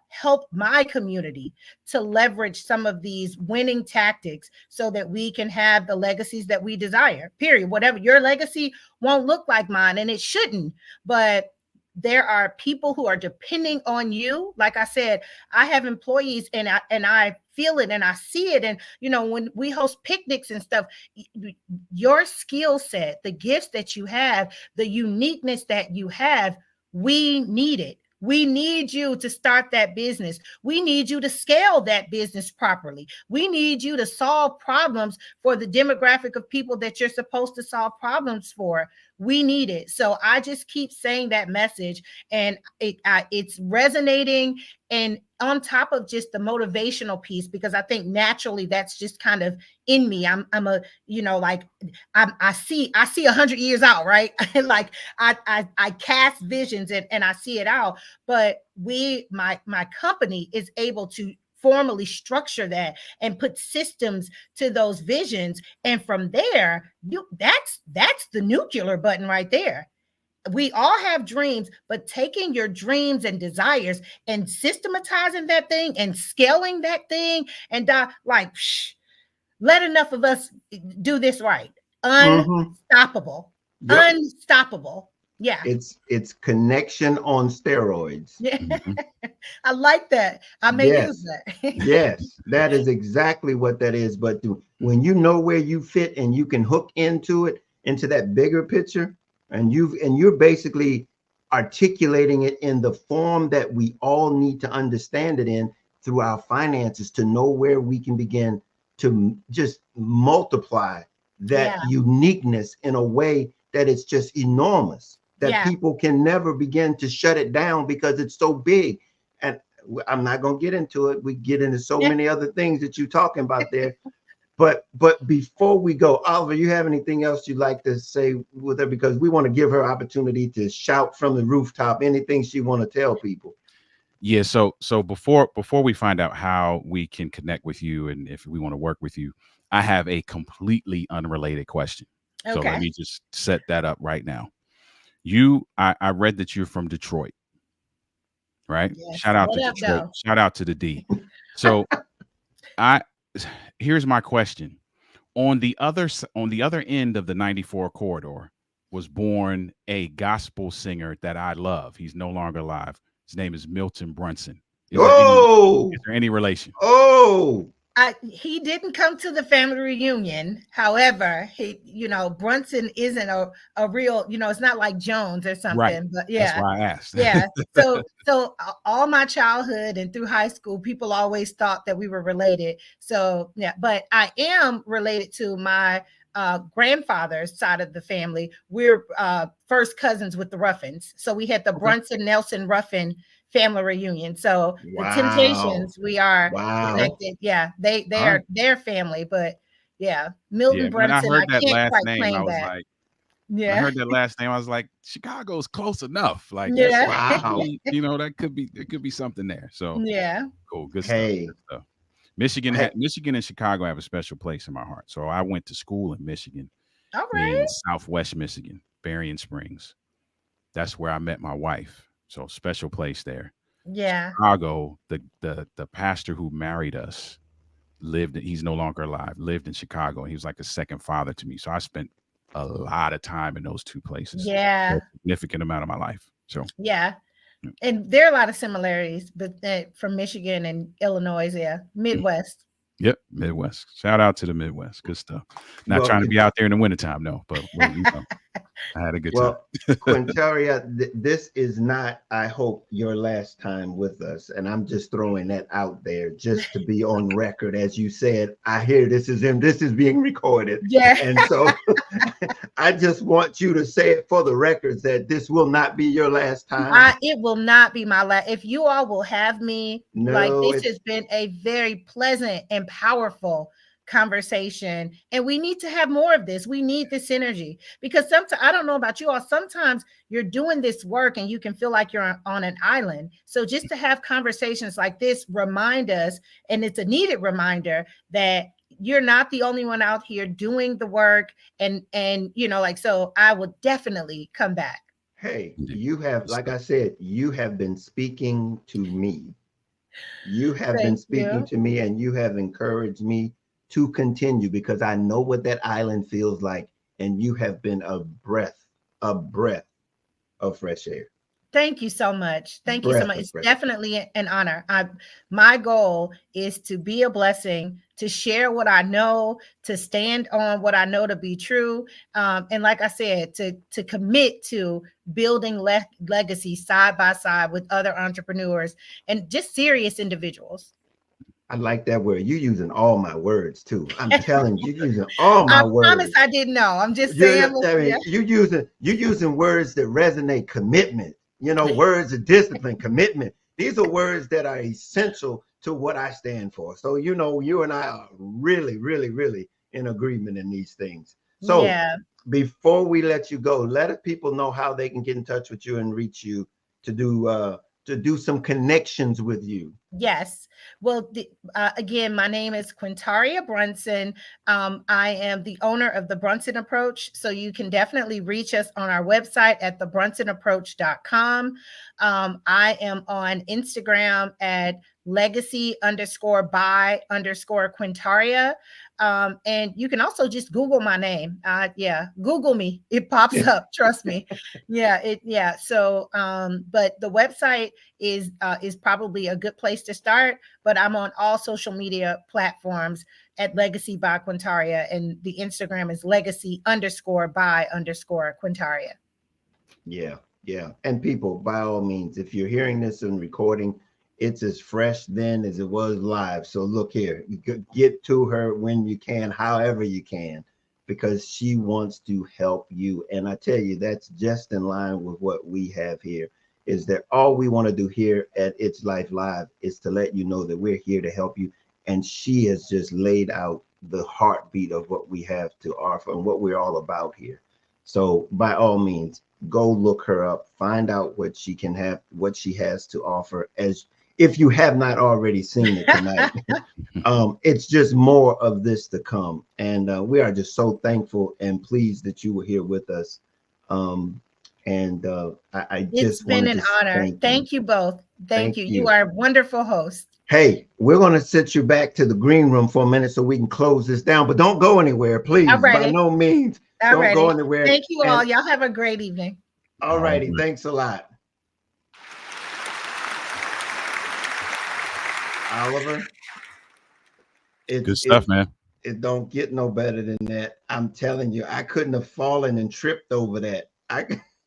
help my community to leverage some of these winning tactics so that we can have the legacies that we desire, period. Whatever your legacy won't look like mine, and it shouldn't, but there are people who are depending on you. Like I said, I have employees, and I feel it and I see it. And, when we host picnics and stuff, your skill set, the gifts that you have, the uniqueness that you have, we need it. We need you to start that business. We need you to scale that business properly. We need you to solve problems for the demographic of people that you're supposed to solve problems for. We need it. So I just keep saying that message, and it's resonating. And on top of just the motivational piece, because I think naturally that's just kind of in me. I'm a, I see 100 years out, right? Like I cast visions and I see it out. But my company is able to formally structure that and put systems to those visions. And from there, that's the nuclear button right there. We all have dreams, but taking your dreams and desires and systematizing that thing and scaling that thing, and let enough of us do this right. Unstoppable. Yep. Unstoppable. Yeah. It's connection on steroids. Yeah. Mhm. I like that. I may use that. Yes, that is exactly what that is. But when you know where you fit and you can hook into it, into that bigger picture, and you're basically articulating it in the form that we all need to understand it in, through our finances, to know where we can begin to just multiply that uniqueness in a way that it's just enormous, that people can never begin to shut it down because it's so big. And I'm not going to get into it. We get into so many other things that you're talking about there. But before we go, Oliver, you have anything else you'd like to say with her? Because we want to give her opportunity to shout from the rooftop anything she want to tell people. Yeah. So before we find out how we can connect with you and if we want to work with you, I have a completely unrelated question. So let Okay. me just set that up right now. I read that you're from Detroit, right? Yes. Shout out What to up, Detroit. though? Shout out to the D. So I here's my question. On the other end of the 94 corridor was born a gospel singer that I love. He's no longer alive. His name is Milton Brunson. Oh, Is there any relation? oh, He didn't come to the family reunion. However, Brunson isn't a real, it's not like Jones or Right. something, but That's yeah. why I asked. Yeah. So all my childhood and through high school, people always thought that we were related. So yeah, but I am related to my grandfather's side of the family. We're first cousins with the Ruffins. So we had the Okay. Brunson Nelson Ruffin family reunion. So the wow, Temptations, we are wow. connected. Yeah, they All are right. their family, but yeah, Yeah. Milton When I Brunson, I heard that can't last quite name, I claim was that. like, when I Yeah, heard that last name, I was like, Chicago's close enough. Like that's yeah, Wow. that could be there could be something there. So yeah. cool, good stuff. Hey, Good stuff. hey, Michigan and Chicago have a special place in my heart. So I went to school in Michigan, All in right. Southwest Michigan, Berrien Springs. That's where I met my wife. So special place there. Yeah. Chicago, the pastor who married us he's no longer alive, lived in Chicago. He was like a second father to me. So I spent a lot of time in those two places, a Yeah. significant amount of my life. So Yeah. yeah. And there are a lot of similarities, but from Michigan and Illinois, yeah, Midwest. Yep, Midwest. Shout out to the Midwest. Good stuff. Not well, trying to be out there in the wintertime, no, but I had a good time. well, Quintaria, this is not, I hope, your last time with us. And I'm just throwing that out there just to be on record. As you said, I hear this is him. This is being recorded. Yeah. And so I just want you to say it for the records that this will not be your last time. It will not be my last. If you all will have me, like No, this it's has been a very pleasant and powerful conversation, and we need to have more of this. We need this energy because sometimes, I don't know about you all, sometimes you're doing this work and you can feel like you're on an island. So just to have conversations like this remind us, and it's a needed reminder that you're not the only one out here doing the work, and like, so I would definitely come back. hey, Indeed. you have, Good like stuff. I said, you have been speaking to me. You have been Thank speaking you. to me and you have encouraged me to continue because I know what that island feels like. And you have been a breath of fresh air, Thank you so much. Thank you so breath much. of It's fresh air. definitely an honor. My goal is to be a blessing, to share what I know, to stand on what I know to be true, and like I said, to commit to building legacy side by side with other entrepreneurs and just serious individuals. I like that word. You using all my words too. I'm telling you, you're using all my I promise words. I didn't know. I'm just saying, I yeah, mean, you using words that resonate. Commitment. Words of discipline, commitment. These are words that are essential to what I stand for. So you and I are really, really, really in agreement in these things. So yeah. before we let you go, let people know how they can get in touch with you and reach you to do some connections with you. Yes. Well, again, my name is Quintaria Brunson. I am the owner of the Brunson Approach. So you can definitely reach us on our website at thebrunsonapproach.com. I am on Instagram at legacy_by_Quintaria. And you can also just Google my name. Yeah, Google me. It pops up. Trust me. Yeah. So, but the website is probably a good place to start. But I'm on all social media platforms at Legacy by Quintaria, and the Instagram is legacy_by_Quintaria. Yeah, yeah. And people, by all means, if you're hearing this in recording, it's as fresh then as it was live. So look here, you could get to her when you can, however you can, because she wants to help you. And I tell you, that's just in line with what we have here. is that all we want to do here at It's Life Live is to let you know that we're here to help you. And she has just laid out the heartbeat of what we have to offer and what we're all about here. So by all means, go look her up, find out what she can have, what she has to offer, as if you have not already seen it tonight. It's just more of this to come. And we are just so thankful and pleased that you were here with us. I It's just been wanted an to honor. thank you. Thank you both. Thank Thank you. You you. are a wonderful host. Hey, we're going to sit you back to the green room for a minute so we can close this down, but don't go anywhere, I'm please. By ready. no means, I'm don't go ready. anywhere. Thank you all. And Y'all have a great evening. all All righty, right. thanks a lot. Oliver, Good it's stuff, man. it don't get no better than that. I'm telling you, I couldn't have fallen and tripped over that.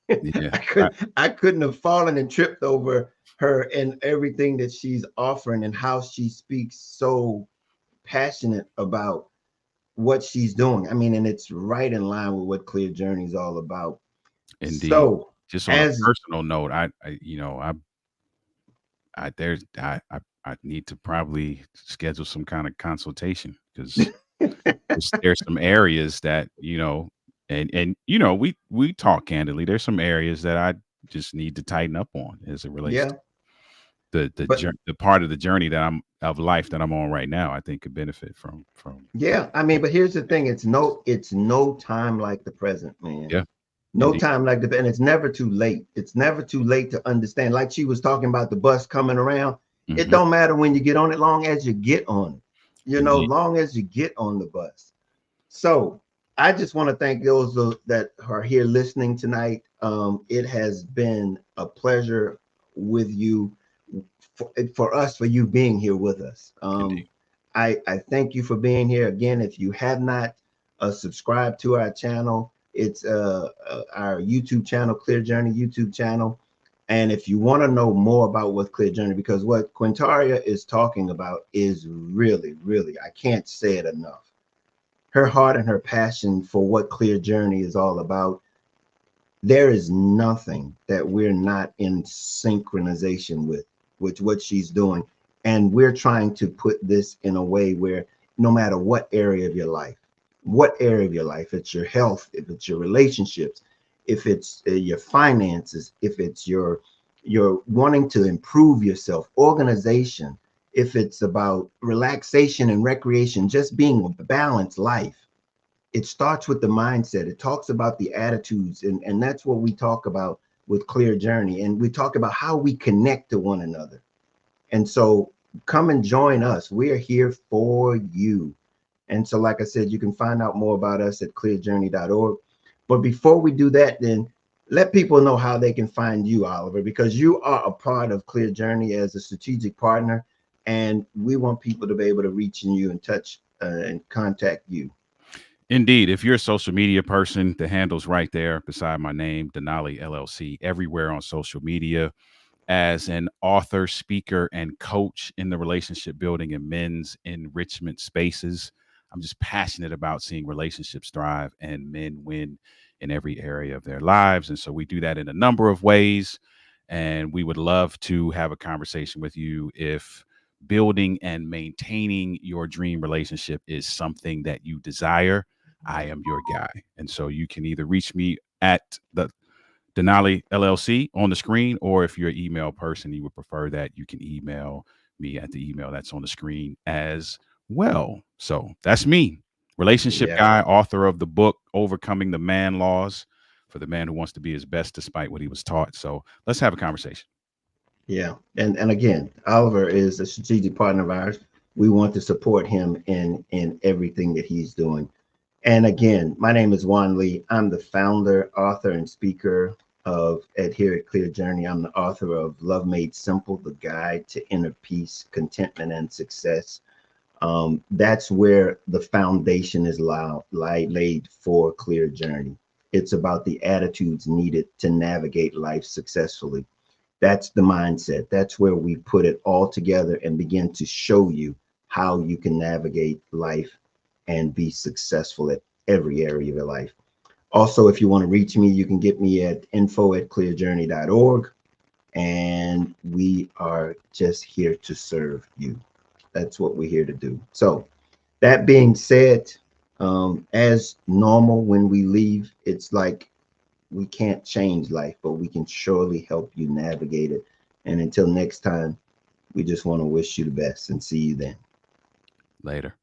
Yeah. I couldn't have fallen and tripped over her and everything that she's offering and how she speaks so passionate about what she's doing. I mean, and it's right in line with what Clear Journey is all about. Indeed. So Just on a as personal note, I need to probably schedule some kind of consultation because there's some areas that and we talk candidly. There's some areas that I just need to tighten up on as it relates yeah, to but the part of the journey that I'm of life that I'm on right now. I think could benefit from yeah, I mean, but here's the thing: it's no time like the present, man. yeah, No indeed. time like the, and it's never too late. It's never too late to understand. Like she was talking about the bus coming around. It Hmm. don't matter when you get on it, long as you get on it. Indeed. Long as you get on the bus. So I just want to thank those that are here listening tonight. It has been a pleasure with you, for us, for you being here with us. Indeed. I thank you for being here again. If you have not subscribed to our channel, it's our YouTube channel, Clear Journey YouTube channel. And if you want to know more about what Clear Journey, because what Quintaria is talking about is really, really, I can't say it enough. Her heart and her passion for what Clear Journey is all about. There is nothing that we're not in synchronization with what she's doing. And we're trying to put this in a way where no matter what area of your life, it's your health, if it's your relationships, if it's your finances, if it's your wanting to improve yourself, organization, if it's about relaxation and recreation, just being a balanced life, it starts with the mindset. It talks about the attitudes, and that's what we talk about with Clear Journey. And we talk about how we connect to one another. And so come and join us. We're here for you. And so, like I said, you can find out more about us at clearjourney.org. But before we do that, then let people know how they can find you, Oliver, because you are a part of Clear Journey as a strategic partner. And we want people to be able to reach you and touch and contact you. Indeed. If you're a social media person, the handle's right there beside my name, Denali LLC, everywhere on social media. As an author, speaker, and coach in the relationship building and men's enrichment spaces, I'm just passionate about seeing relationships thrive and men win in every area of their lives. And so we do that in a number of ways. And we would love to have a conversation with you if building and maintaining your dream relationship is something that you desire. I am your guy. And so you can either reach me at the Denali LLC on the screen, or if you're an email person, you would prefer that, you can email me at the email that's on the screen as well. So that's me, relationship Yeah. guy, author of the book, Overcoming the Man Laws for the Man Who Wants to Be His Best Despite What He Was Taught. So let's have a conversation. Yeah. And again, Oliver is a strategic partner of ours. We want to support him in everything that he's doing. And again, my name is Juan Lee. I'm the founder, author, and speaker of Here at Clear Journey. I'm the author of Love Made Simple, the guide to inner peace, contentment, and success. That's where the foundation is laid for Clear Journey. It's about the attitudes needed to navigate life successfully. That's the mindset. That's where we put it all together and begin to show you how you can navigate life and be successful at every area of your life. Also, if you want to reach me, you can get me at info@clearjourney.org. and we are just here to serve you. That's what we're here to do. So that being said, as normal, when we leave, it's like we can't change life, but we can surely help you navigate it. And until next time, we just want to wish you the best and see you then. Later.